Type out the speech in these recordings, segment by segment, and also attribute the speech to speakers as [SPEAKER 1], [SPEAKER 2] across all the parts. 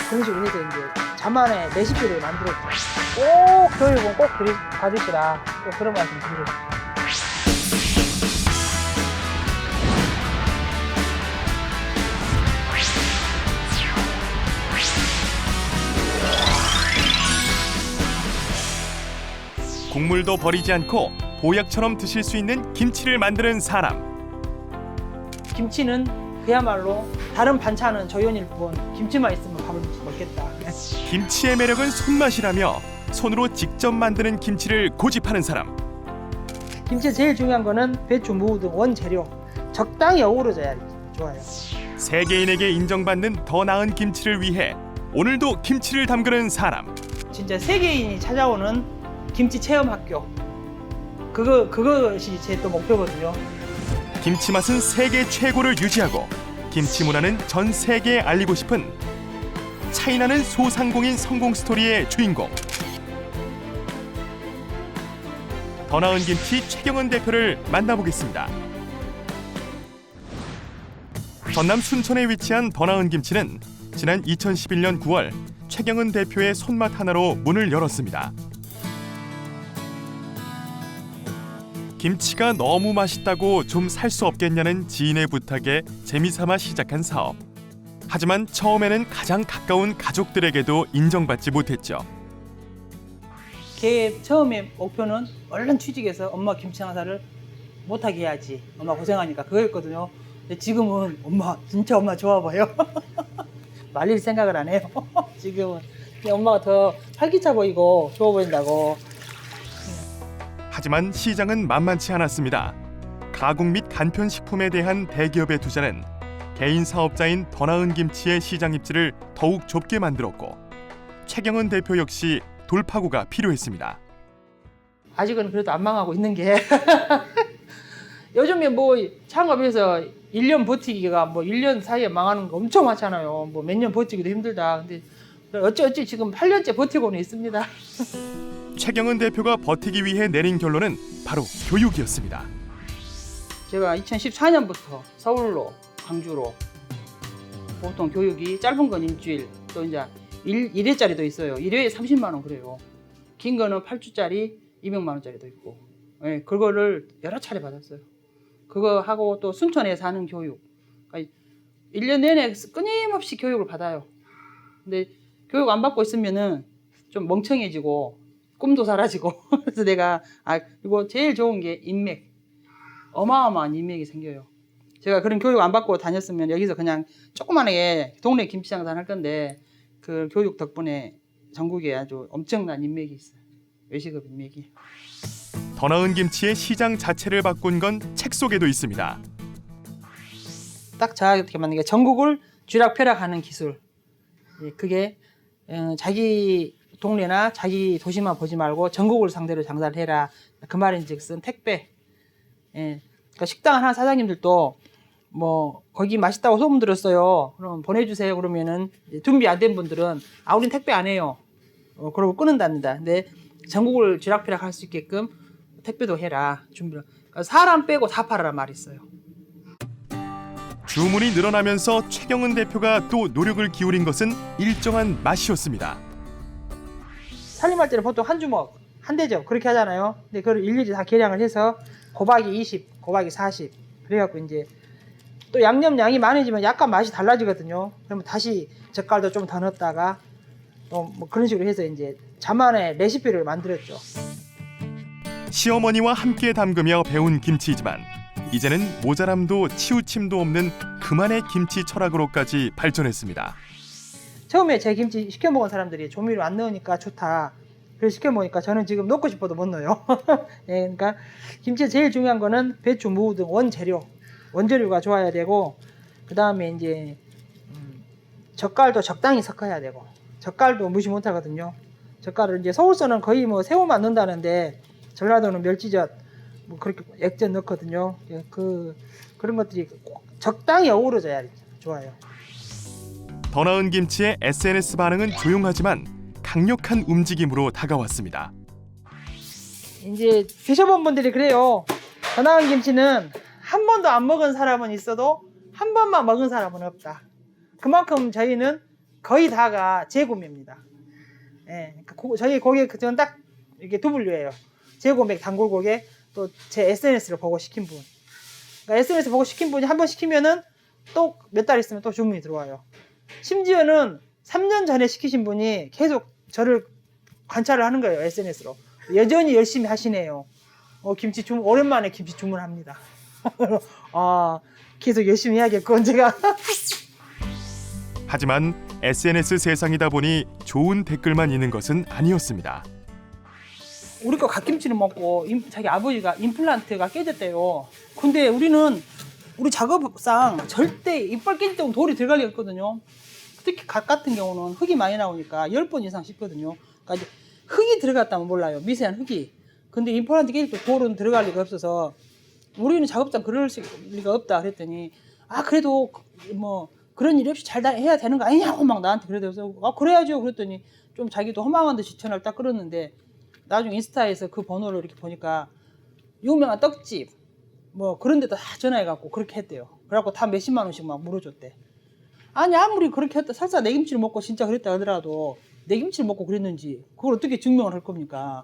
[SPEAKER 1] 그런 식으로 해서 이제 자만의 레시피를 만들었죠. 꼭 교육은 꼭 받으시라. 또 그런 말씀 드리고 싶어요.
[SPEAKER 2] 국물도 버리지 않고 보약처럼 드실 수 있는 김치를 만드는 사람.
[SPEAKER 1] 김치는 그야말로 다른 반찬은 조연일 뿐 김치만 있으면 밥을 먹겠다.
[SPEAKER 2] 김치의 매력은 손맛이라며 손으로 직접 만드는 김치를 고집하는 사람.
[SPEAKER 1] 김치 제일 중요한 거는 배추, 무 등 원재료 적당히 어우러져야 좋아요.
[SPEAKER 2] 세계인에게 인정받는 더 나은 김치를 위해 오늘도 김치를 담그는 사람.
[SPEAKER 1] 진짜 세계인이 찾아오는 김치 체험 학교. 그것이 제 또 목표거든요.
[SPEAKER 2] 김치 맛은 세계 최고를 유지하고 김치 문화는 전 세계에 알리고 싶은 차이나는 소상공인 성공 스토리의 주인공. 더 나은 김치 최경은 대표를 만나보겠습니다. 전남 순천에 위치한 더 나은 김치는 지난 2011년 9월 최경은 대표의 손맛 하나로 문을 열었습니다. 김치가 너무 맛있다고 좀 살 수 없겠냐는 지인의 부탁에 재미삼아 시작한 사업. 하지만 처음에는 가장 가까운 가족들에게도 인정받지 못했죠.
[SPEAKER 1] 걔 처음에 목표는 얼른 취직해서 엄마 김치 장사를 못하게 해야지. 엄마 고생하니까 그거였거든요. 근데 지금은 엄마 진짜 엄마 좋아 보여. 말릴 생각을 안 해요. 지금은 그냥 엄마가 더 활기차 보이고 좋아 보인다고.
[SPEAKER 2] 하지만 시장은 만만치 않았습니다. 가공 및 간편식품에 대한 대기업의 투자는 개인 사업자인 더 나은 김치의 시장 입지를 더욱 좁게 만들었고 최경은 대표 역시 돌파구가 필요했습니다.
[SPEAKER 1] 아직은 그래도 안 망하고 있는 게 요즘에 뭐 창업해서 1년 버티기가 뭐 1년 사이에 망하는 거 엄청 많잖아요. 뭐 몇 년 버티기도 힘들다. 근데 어찌 지금 8년째 버티고는 있습니다.
[SPEAKER 2] 최경은 대표가 버티기 위해 내린 결론은 바로 교육이었습니다.
[SPEAKER 1] 제가 2014년부터 서울로, 광주로 보통 교육이 짧은 건 일주일, 또 이제 1회짜리도 있어요. 1회에 30만 원 그래요. 긴 거는 8주짜리 200만 원짜리도 있고. 네, 그거를 여러 차례 받았어요. 그거 하고 또 순천에 사는 교육. 그러니까 1년 내내 끊임없이 교육을 받아요. 근데 교육 안 받고 있으면은 좀 멍청해지고 꿈도 사라지고. 그래서 내가 그리고 제일 좋은 게 인맥. 어마어마한 인맥이 생겨요. 제가 그런 교육 안 받고 다녔으면 여기서 그냥 조그만하게 동네 김치장사 할 건데 그 교육 덕분에 전국에 아주 엄청난 인맥이 있어요. 외식업 인맥이.
[SPEAKER 2] 더 나은 김치의 시장 자체를 바꾼 건 책 속에도 있습니다.
[SPEAKER 1] 딱 저렇게 만든 게 전국을 쥐락펴락하는 기술. 그게 자기 동네나 자기 도시만 보지 말고 전국을 상대로 장사를 해라. 그 말인즉슨 택배. 그러니까 식당 하나 사장님들도 뭐 거기 맛있다고 소문 들었어요. 그럼 보내주세요. 그러면은 준비 안 된 분들은 우린 택배 안 해요. 그러고 끊는답니다. 근데 전국을 쥐락펴락할 수 있게끔 택배도 해라. 준비를. 그러니까 사람 빼고 다 팔아라 말이 있어요.
[SPEAKER 2] 주문이 늘어나면서 최경은 대표가 또 노력을 기울인 것은 일정한 맛이었습니다.
[SPEAKER 1] 살림할 때는 보통 한 주먹, 한 대죠. 그렇게 하잖아요. 근데 그걸 일일이 다 계량을 해서 곱하기 20, 곱하기 40. 그래갖고 이제 또 양념 양이 많아지면 약간 맛이 달라지거든요. 그러면 다시 젓갈도 좀 더 넣었다가 또 뭐 그런 식으로 해서 이제 자만의 레시피를 만들었죠.
[SPEAKER 2] 시어머니와 함께 담그며 배운 김치이지만 이제는 모자람도 치우침도 없는 그만의 김치 철학으로까지 발전했습니다.
[SPEAKER 1] 처음에 제 김치 시켜 먹은 사람들이 조미료 안 넣으니까 좋다. 그래서 시켜 먹으니까 저는 지금 넣고 싶어도 못 넣어요. 예, 그러니까 김치에 제일 중요한 거는 배추, 무 등 원재료가 좋아야 되고 그 다음에 이제 젓갈도 적당히 섞어야 되고 젓갈도 무시 못 하거든요. 젓갈을 이제 서울서는 거의 뭐 새우만 넣는다는데 전라도는 멸치젓 뭐 그렇게 액젓 넣거든요. 그런 것들이 꼭 적당히 어우러져야 좋아요.
[SPEAKER 2] 더 나은 김치의 SNS 반응은 조용하지만 강력한 움직임으로 다가왔습니다.
[SPEAKER 1] 이제 드셔본 분들이 그래요. 더 나은 김치는 한 번도 안 먹은 사람은 있어도 한 번만 먹은 사람은 없다. 그만큼 저희는 거의 다가 재구매입니다. 예, 저희 고객 저는 딱 이게 W예요. 재고객, 단골 고객, 또 제 SNS를 보고 시킨 분. 그러니까 SNS 보고 시킨 분이 한 번 시키면은 또 몇 달 있으면 또 주문이 들어와요. 심지어는 3년 전에 시키신 분이 계속 저를 관찰을 하는 거예요, SNS로. 여전히 열심히 하시네요. 김치 주문, 오랜만에 김치 주문합니다. 아, 계속 열심히 해야겠군, 제가.
[SPEAKER 2] 하지만 SNS 세상이다 보니 좋은 댓글만 있는 것은 아니었습니다.
[SPEAKER 1] 우리 거 갓김치를 먹고 자기 아버지가 임플란트가 깨졌대요. 근데 우리는 우리 작업상 절대 이빨 깨질 때는 돌이 들어갈 리가 없거든요. 특히 갓 같은 경우는 흙이 많이 나오니까 10번 이상 씹거든요. 그러니까 이제 흙이 들어갔다면 몰라요. 미세한 흙이. 근데 임플란트 깨질 때 돌은 들어갈 리가 없어서 우리는 작업상 그럴 리가 없다 그랬더니 그래도 뭐 그런 일이 없이 잘 해야 되는 거 아니냐고 막 나한테 그러더라고요. 그래야죠 그랬더니 좀 자기도 허망한 듯이 전화를 딱 끊었는데 나중에 인스타에서 그 번호를 이렇게 보니까 유명한 떡집 뭐 그런 데도 다 전화해갖고 그렇게 했대요. 그래갖고 다 몇십만 원씩 막 물어줬대. 아니 아무리 그렇게 했다 설사 내 김치를 먹고 진짜 그랬다 하더라도 내 김치를 먹고 그랬는지 그걸 어떻게 증명을 할 겁니까?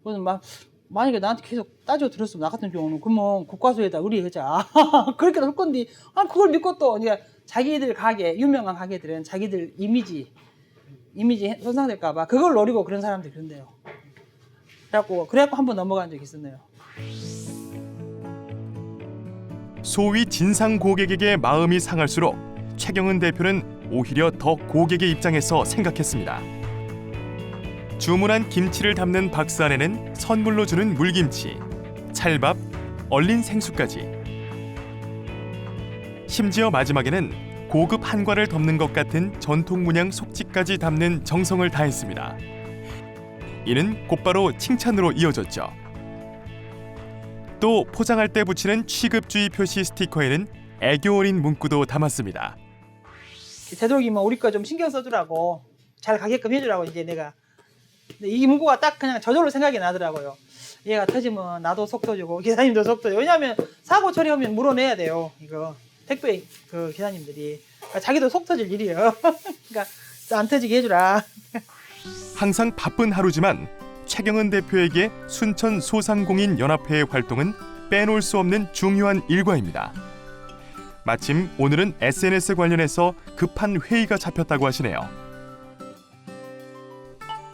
[SPEAKER 1] 그래서 막 만약에 나한테 계속 따져 들었으면 나 같은 경우는 그러면 국과수에다 의뢰하자 그렇게 할 건데 그걸 믿고 또 이제 자기들 가게 유명한 가게들은 자기들 이미지 손상될까봐 그걸 노리고 그런 사람들이 그런데요. 그래갖고 한번 넘어간 적이 있었네요.
[SPEAKER 2] 소위 진상 고객에게 마음이 상할수록 최경은 대표는 오히려 더 고객의 입장에서 생각했습니다. 주문한 김치를 담는 박스 안에는 선물로 주는 물김치, 찰밥, 얼린 생수까지. 심지어 마지막에는 고급 한과를 덮는 것 같은 전통 문양 속지까지 담는 정성을 다했습니다. 이는 곧바로 칭찬으로 이어졌죠. 또 포장할 때 붙이는 취급주의 표시 스티커에는 애교 어린 문구도 담았습니다.
[SPEAKER 1] 되도록이면 우리 거 좀 신경 써주라고 잘 가게끔 해주라고 이제 내가. 근데 이 문구가 딱 그냥 저절로 생각이 나더라고요. 얘가 터지면 나도 속 터지고 기사님도 속 터지고. 왜냐하면 사고 처리하면 물어내야 돼요. 이거 택배 그 기사님들이. 그러니까 자기도 속 터질 일이에요. 그러니까 안 터지게 해주라.
[SPEAKER 2] 항상 바쁜 하루지만 최경은 대표에게 순천 소상공인 연합회의 활동은 빼놓을 수 없는 중요한 일과입니다. 마침 오늘은 SNS 관련해서 급한 회의가 잡혔다고 하시네요.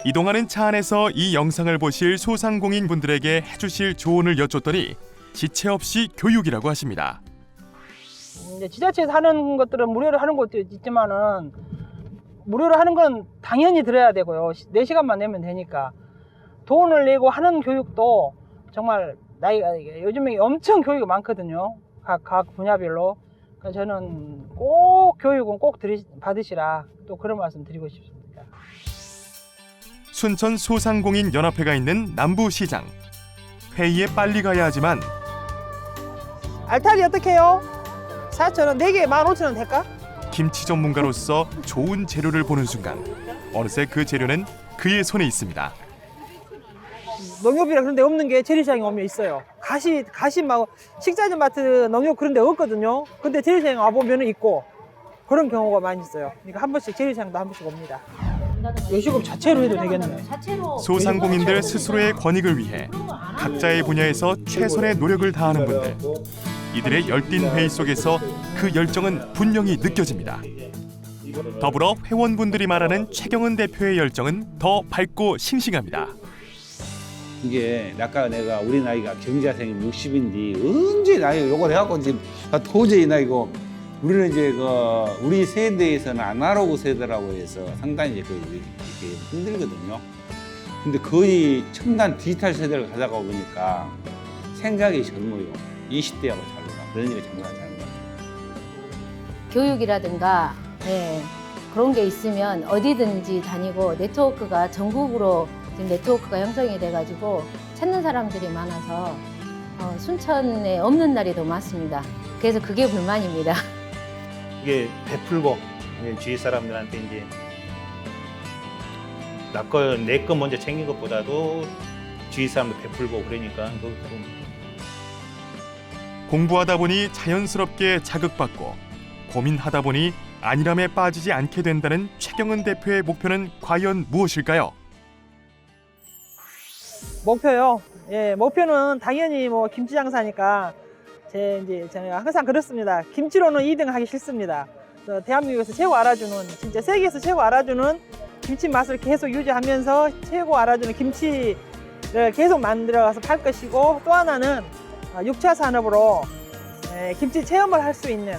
[SPEAKER 2] 이동하는 차 안에서 이 영상을 보실 소상공인 분들에게 해주실 조언을 여쭙더니 지체 없이 교육이라고 하십니다.
[SPEAKER 1] 이제 지자체에서 하는 것들은 무료로 하는 것도 있지만은 무료로 하는 건 당연히 들어야 되고요. 4시간만 내면 되니까. 돈을 내고 하는 교육도 정말 요즘에 엄청 교육이 많거든요. 각 분야별로. 그러니까 저는 꼭 교육은 꼭 받으시라 또 그런 말씀 드리고 싶습니다.
[SPEAKER 2] 순천 소상공인 연합회가 있는 남부시장. 회의에 빨리 가야 하지만
[SPEAKER 1] 알타리 어떻게 해요? 4,000원, 4개에 15,000원 될까?
[SPEAKER 2] 김치 전문가로서 좋은 재료를 보는 순간 어느새 그 재료는 그의 손에 있습니다.
[SPEAKER 1] 농협이라 그런 데 없는 게 재래시장에 오면 있어요. 가시 막 식자재 마트 농협 그런 데 없거든요. 근데 재래시장에 와보면 있고 그런 경우가 많이 있어요. 그러니까 한 번씩 재래시장도 한 번씩 옵니다. 요식업 자체로 해도 되겠네요.
[SPEAKER 2] 소상공인들 스스로의 권익을 위해 각자의 분야에서 최선의 노력을 다하는 분들. 이들의 열띤 회의 속에서 그 열정은 분명히 느껴집니다. 더불어 회원분들이 말하는 최경은 대표의 열정은 더 밝고 싱싱합니다.
[SPEAKER 3] 이게 아까 내가 우리 나이가 경자생이 60인데 언제 나이 요걸 해갖고 지금 도저히 나이고 우리는 이제 우리 세대에서는 아날로그 세대라고 해서 상당히 이제 이렇게 힘들거든요. 근데 거의 첨단 디지털 세대를 가져가 보니까 생각이 젊어요. 20대하고 다르다. 그러니까 정말 다른 것 같아요.
[SPEAKER 4] 교육이라든가 그런 게 있으면 어디든지 다니고 네트워크가 전국으로 지금 네트워크가 형성이 돼가지고 찾는 사람들이 많아서 순천에 없는 날이 더 많습니다. 그래서 그게 불만입니다.
[SPEAKER 5] 이게 베풀고 주위 사람들한테 이제 내 거 먼저 챙긴 것보다도 주위 사람들 베풀고 그러니까
[SPEAKER 2] 공부하다 보니 자연스럽게 자극받고 고민하다 보니 안일함에 빠지지 않게 된다는 최경은 대표의 목표는 과연 무엇일까요?
[SPEAKER 6] 목표요. 예, 목표는 당연히 뭐 김치 장사니까 제가 항상 그렇습니다. 김치로는 2등 하기 싫습니다. 대한민국에서 최고 알아주는, 진짜 세계에서 최고 알아주는 김치 맛을 계속 유지하면서 최고 알아주는 김치를 계속 만들어가서 팔 것이고, 또 하나는 6차 산업으로 김치 체험을 할 수 있는,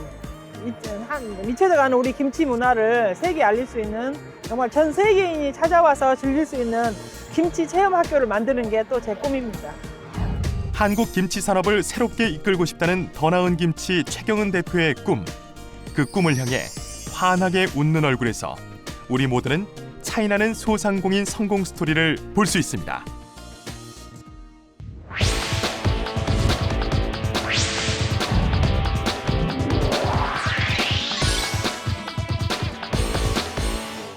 [SPEAKER 6] 미쳐져가는 우리 김치 문화를 세계에 알릴 수 있는, 정말 전 세계인이 찾아와서 즐길 수 있는 김치 체험 학교를 만드는 게 또 제 꿈입니다.
[SPEAKER 2] 한국 김치 산업을 새롭게 이끌고 싶다는 더 나은 김치 최경은 대표의 꿈. 그 꿈을 향해 환하게 웃는 얼굴에서 우리 모두는 차이나는 소상공인 성공 스토리를 볼 수 있습니다.